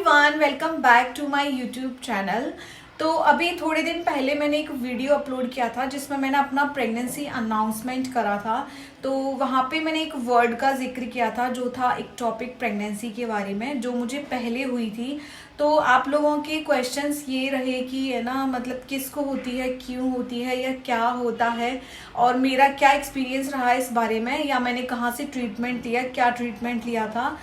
Everyone, welcome back to my YouTube channel. तो अभी थोड़े दिन पहले मैंने एक वीडियो अपलोड किया था जिसमें मैंने अपना प्रेगनेंसी अनाउंसमेंट करा था। तो वहाँ पे मैंने एक वर्ड का जिक्र किया था जो था एक्टोपिक प्रेगनेंसी के बारे में, जो मुझे पहले हुई थी। तो आप लोगों के क्वेश्चंस ये रहे कि है ना, मतलब किसको होती है, क्यों होती है, या क्या होता है, और मेरा क्या एक्सपीरियंस रहा इस बारे में, या मैंने कहाँ से ट्रीटमेंट लिया, क्या ट्रीटमेंट लिया था,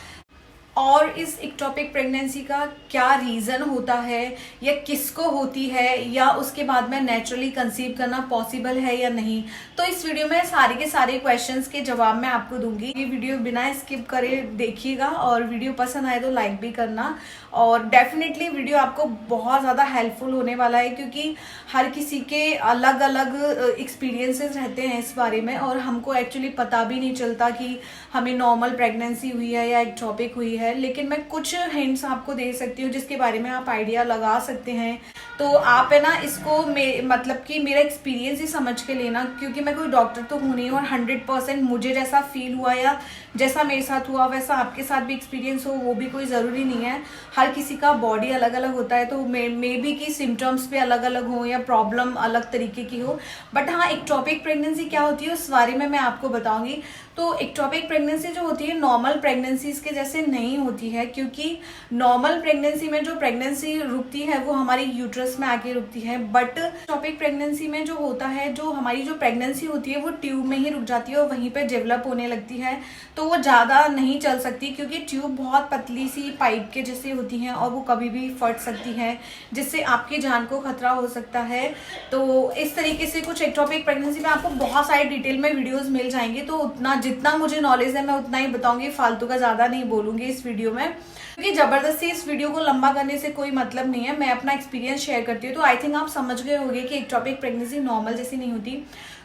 और इस एक्टोपिक प्रेगनेंसी का क्या रीज़न होता है, या किसको होती है, या उसके बाद में नेचुरली कंसीव करना पॉसिबल है या नहीं। तो इस वीडियो में सारे के सारे क्वेश्चंस के जवाब मैं आपको दूंगी। ये वीडियो बिना स्किप करे देखिएगा, और वीडियो पसंद आए तो लाइक भी करना। और डेफिनेटली वीडियो आपको बहुत ज़्यादा हेल्पफुल होने वाला है, क्योंकि हर किसी के अलग अलग एक्सपीरियंसेस रहते हैं इस बारे में, और हमको एक्चुअली पता भी नहीं चलता कि हमें नॉर्मल प्रेगनेंसी हुई है या एक्टोपिक हुई है। लेकिन मैं कुछ हिंट्स आपको दे सकती हूँ जिसके बारे में आप आइडिया लगा सकते हैं। तो आप है ना, इसको मतलब कि मेरा एक्सपीरियंस ही समझ के लेना, क्योंकि मैं कोई डॉक्टर तो हूँ नहीं, और 100% मुझे जैसा फील हुआ या जैसा मेरे साथ हुआ वैसा आपके साथ भी एक्सपीरियंस हो, वो भी कोई ज़रूरी नहीं है। हर किसी का बॉडी अलग अलग होता है, तो मे बी की सिम्टम्स भी अलग अलग हो या प्रॉब्लम अलग तरीके की हो। बट हाँ, एक्टोपिक प्रेगनेंसी क्या होती है उस बारे में मैं आपको बताऊंगी। तो एक्टोपिक प्रेगनेंसी जो होती है नॉर्मल प्रेगनेंसीज के जैसे नहीं होती है, क्योंकि नॉर्मल प्रेगनेंसी में जो प्रेगनेंसी रुकती है वो हमारी यूट्रस में आके रुकती है। बट एक्टोपिक प्रेगनेंसी में जो होता है, जो हमारी जो प्रेगनेंसी होती है वो ट्यूब में ही रुक जाती है और वहीं पे डेवलप होने लगती है। तो वो ज़्यादा नहीं चल सकती, क्योंकि ट्यूब बहुत पतली सी पाइप के जैसी होती हैं और वो कभी भी फट सकती है, जिससे आपकी जान को खतरा हो सकता है। तो इस तरीके से कुछ एक्टोपिक प्रेगनेंसी में आपको बहुत सारे डिटेल में वीडियोस मिल जाएंगे। तो उतना जितना मुझे नॉलेज है मैं उतना ही बताऊंगी, फालतू का ज़्यादा नहीं बोलूंगी इस वीडियो में, क्योंकि ज़बरदस्ती इस वीडियो को लंबा करने से कोई मतलब नहीं है। मैं अपना एक्सपीरियंस शेयर करती हूँ। तो आई थिंक आप समझ गए होंगे कि एक्टोपिक प्रेगनेंसी नॉर्मल जैसी नहीं होती।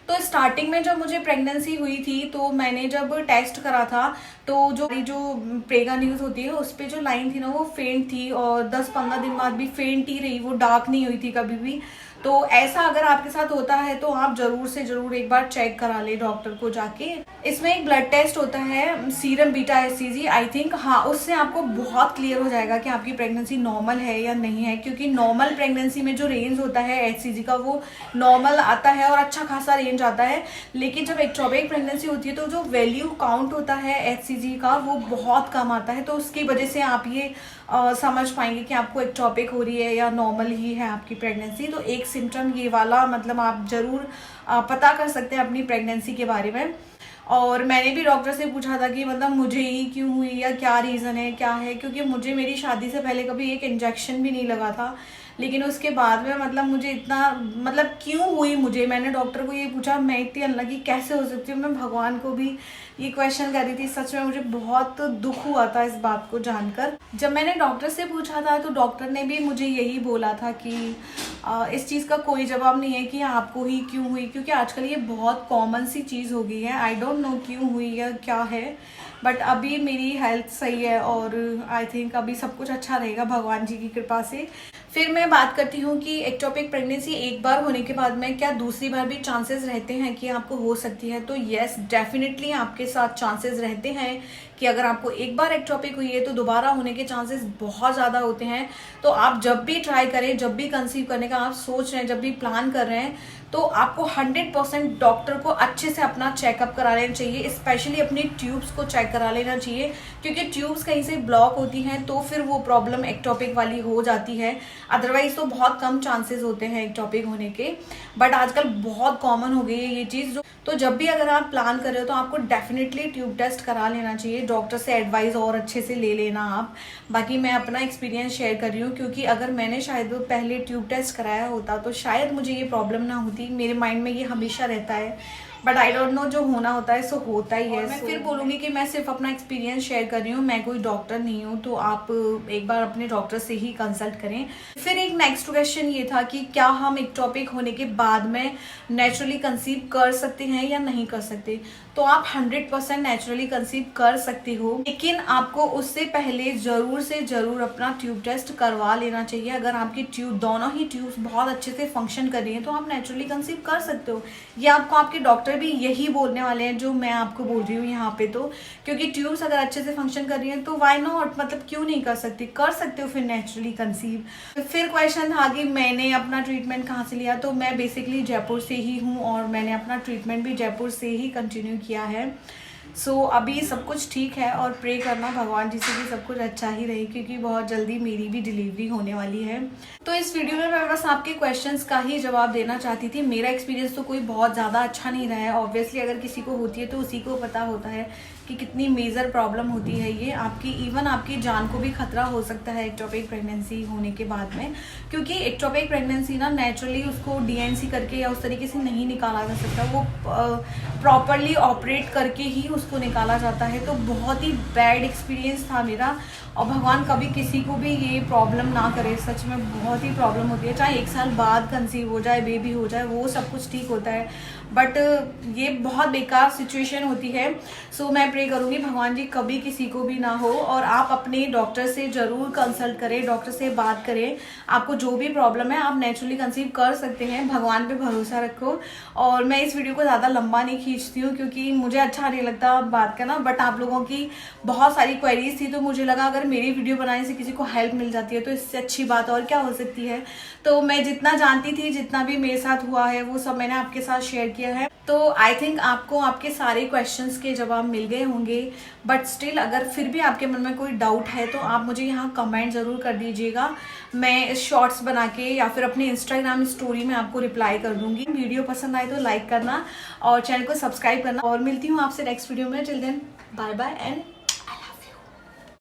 तो स्टार्टिंग में जब मुझे प्रेगनेंसी हुई थी, तो मैंने जब टेस्ट करा था, तो जो प्रेगा न्यूज़ होती है उस पर जो लाइन थी ना, वो फेंट थी, और 10-15 दिन बाद भी फेंट ही रही, वो डार्क नहीं हुई थी कभी भी। तो ऐसा अगर आपके साथ होता है तो आप जरूर से जरूर एक बार चेक करा ले डॉक्टर को जाके। इसमें एक ब्लड टेस्ट होता है, serum beta HCG I think, हाँ, उससे आपको बहुत क्लियर हो जाएगा कि आपकी प्रेगनेंसी नॉर्मल है या नहीं है। क्योंकि नॉर्मल प्रेगनेंसी में जो रेंज होता है HCG का वो नॉर्मल आता है और अच्छा खासा रेंज आता है। लेकिन जब एक्टोपिक प्रेगनेंसी होती है तो जो वैल्यू काउंट होता है HCG का वो बहुत कम आता है। तो उसकी वजह से आप ये समझ पाएंगे कि आपको एक्टोपिक हो रही है या नॉर्मल ही है आपकी प्रेगनेंसी। तो एक सिम्टम ये वाला, मतलब आप ज़रूर पता कर सकते हैं अपनी प्रेगनेंसी के बारे में। और मैंने भी डॉक्टर से पूछा था कि मतलब मुझे ही क्यों हुई, या क्या रीज़न है, क्या है, क्योंकि मुझे मेरी शादी से पहले कभी एक इंजेक्शन भी नहीं लगा था। लेकिन उसके बाद में मतलब मुझे इतना, मतलब क्यों हुई मुझे, मैंने डॉक्टर को ये पूछा, मैं इतनी अनलकी कैसे हो सकती हूँ। मैं भगवान को भी ये क्वेश्चन कर रही थी। सच में मुझे बहुत दुख हुआ था इस बात को जानकर। जब मैंने डॉक्टर से पूछा था तो डॉक्टर ने भी मुझे यही बोला था कि इस चीज़ का कोई जवाब नहीं है कि आपको ही क्यों हुई, क्योंकि आजकल ये बहुत कॉमन सी चीज़ हो गई है। आई डोंट नो क्यों हुई या क्या है, बट अभी मेरी हेल्थ सही है और आई थिंक अभी सब कुछ अच्छा रहेगा भगवान जी की कृपा से। फिर मैं बात करती हूँ कि एक्टोपिक प्रेगनेंसी एक बार होने के बाद में क्या दूसरी बार भी चांसेस रहते हैं कि आपको हो सकती है। तो येस, डेफिनेटली आपके साथ चांसेस रहते हैं कि अगर आपको एक बार एक्टोपिक हुई है तो दोबारा होने के चांसेस बहुत ज़्यादा होते हैं। तो आप जब भी ट्राई करें, जब भी कंसीव करने का आप सोच रहे हैं, जब भी प्लान कर रहे हैं, तो आपको 100% डॉक्टर को अच्छे से अपना चेकअप करा लेना चाहिए। स्पेशली अपनी ट्यूब्स को चेक करा लेना चाहिए, क्योंकि ट्यूब्स कहीं से ब्लॉक होती हैं तो फिर वो प्रॉब्लम एक्टोपिक वाली हो जाती है। अदरवाइज तो बहुत कम चांसेस होते हैं एक्टोपिक होने के, बट आजकल बहुत कॉमन हो गई है ये चीज़। तो जब भी अगर आप प्लान कर रहे हो तो आपको डेफिनेटली ट्यूब टेस्ट करा लेना चाहिए। डॉक्टर से एडवाइस और अच्छे से ले लेना आप। बाकी मैं अपना एक्सपीरियंस शेयर कर रही हूँ, क्योंकि अगर मैंने शायद पहले ट्यूब टेस्ट कराया होता तो शायद मुझे ये प्रॉब्लम ना होती। मेरे माइंड में ये हमेशा रहता है, बट आई डोंट नो, जो होना होता है सो होता ही है। मैं फिर बोलूँगी कि मैं सिर्फ अपना एक्सपीरियंस शेयर कर रही हूँ, मैं कोई डॉक्टर नहीं हूँ। तो आप एक बार अपने डॉक्टर से ही कंसल्ट करें। फिर एक नेक्स्ट क्वेश्चन ये था कि क्या हम एक्टोपिक होने के बाद में नेचुरली कंसीव कर सकते हैं या नहीं कर सकते। तो आप 100% नेचुरली कंसीव कर सकते हो, लेकिन आपको उससे पहले जरूर से जरूर अपना ट्यूब टेस्ट करवा लेना चाहिए। अगर आपकी ट्यूब, दोनों ही ट्यूब्स बहुत अच्छे से फंक्शन कर रही हैं तो आप नेचुरली कंसीव कर सकते हो। ये आपको आपके डॉक्टर डॉक्टर भी यही बोलने वाले हैं जो मैं आपको बोल रही हूँ यहाँ पे, तो क्योंकि ट्यूब्स अगर अच्छे से फंक्शन कर रही हैं तो वाई नॉट, मतलब क्यों नहीं कर सकती, कर सकते हो फिर नेचुरली कंसीव। फिर क्वेश्चन था कि मैंने अपना ट्रीटमेंट कहाँ से लिया, तो मैं बेसिकली जयपुर से ही हूँ और मैंने अपना ट्रीटमेंट भी जयपुर से ही कंटिन्यू किया है। अभी सब कुछ ठीक है और प्रे करना भगवान जी से भी सब कुछ अच्छा ही रहे, क्योंकि बहुत जल्दी मेरी भी डिलीवरी होने वाली है। तो इस वीडियो में मैं बस आपके क्वेश्चंस का ही जवाब देना चाहती थी। मेरा एक्सपीरियंस तो कोई बहुत ज़्यादा अच्छा नहीं रहा है। ऑब्वियसली अगर किसी को होती है तो उसी को पता होता है कि कितनी मेजर प्रॉब्लम होती है ये, आपकी जान को भी खतरा हो सकता है एक्टोपिक प्रेगनेंसी होने के बाद में, क्योंकि एक्टोपिक प्रेगनेंसी ना नेचुरली उसको डीएनसी करके या उस तरीके से नहीं निकाला जा सकता, वो प्रॉपरली ऑपरेट करके ही उसको निकाला जाता है। तो बहुत ही बैड एक्सपीरियंस था मेरा, और भगवान कभी किसी को भी ये प्रॉब्लम ना करे। सच में बहुत ही प्रॉब्लम होती है, चाहे 1 साल बाद कंसीव हो जाए, बेबी हो जाए, वो सब कुछ ठीक होता है, बट ये बहुत बेकार सिचुएशन होती है। मैं प्रे करूँगी भगवान जी कभी किसी को भी ना हो, और आप अपने डॉक्टर से ज़रूर कंसल्ट करें, डॉक्टर से बात करें। आपको जो भी प्रॉब्लम है आप नेचुरली कंसीव कर सकते हैं, भगवान पे भरोसा रखो। और मैं इस वीडियो को ज़्यादा लंबा नहीं खींचती हूँ क्योंकि मुझे अच्छा नहीं लगता बात करना, बट आप लोगों की बहुत सारी क्वेरीज थी, तो मुझे लगा अगर मेरी वीडियो बनाने से किसी को हेल्प मिल जाती है तो इससे अच्छी बात और क्या हो सकती है। तो मैं जितना जानती थी, जितना भी मेरे साथ हुआ है, वो सब मैंने आपके साथ शेयर किया है। तो आई थिंक आपको आपके सारे क्वेश्चंस के जवाब मिल गए होंगे, बट स्टिल अगर फिर भी आपके मन में कोई डाउट है तो आप मुझे यहाँ कमेंट ज़रूर कर दीजिएगा। मैं शॉर्ट्स बना के या फिर अपने इंस्टाग्राम स्टोरी में आपको रिप्लाई कर दूंगी। वीडियो पसंद आए तो लाइक करना और चैनल को सब्सक्राइब करना, और मिलती हूँ आपसे नेक्स्ट वीडियो में। Till then bye bye and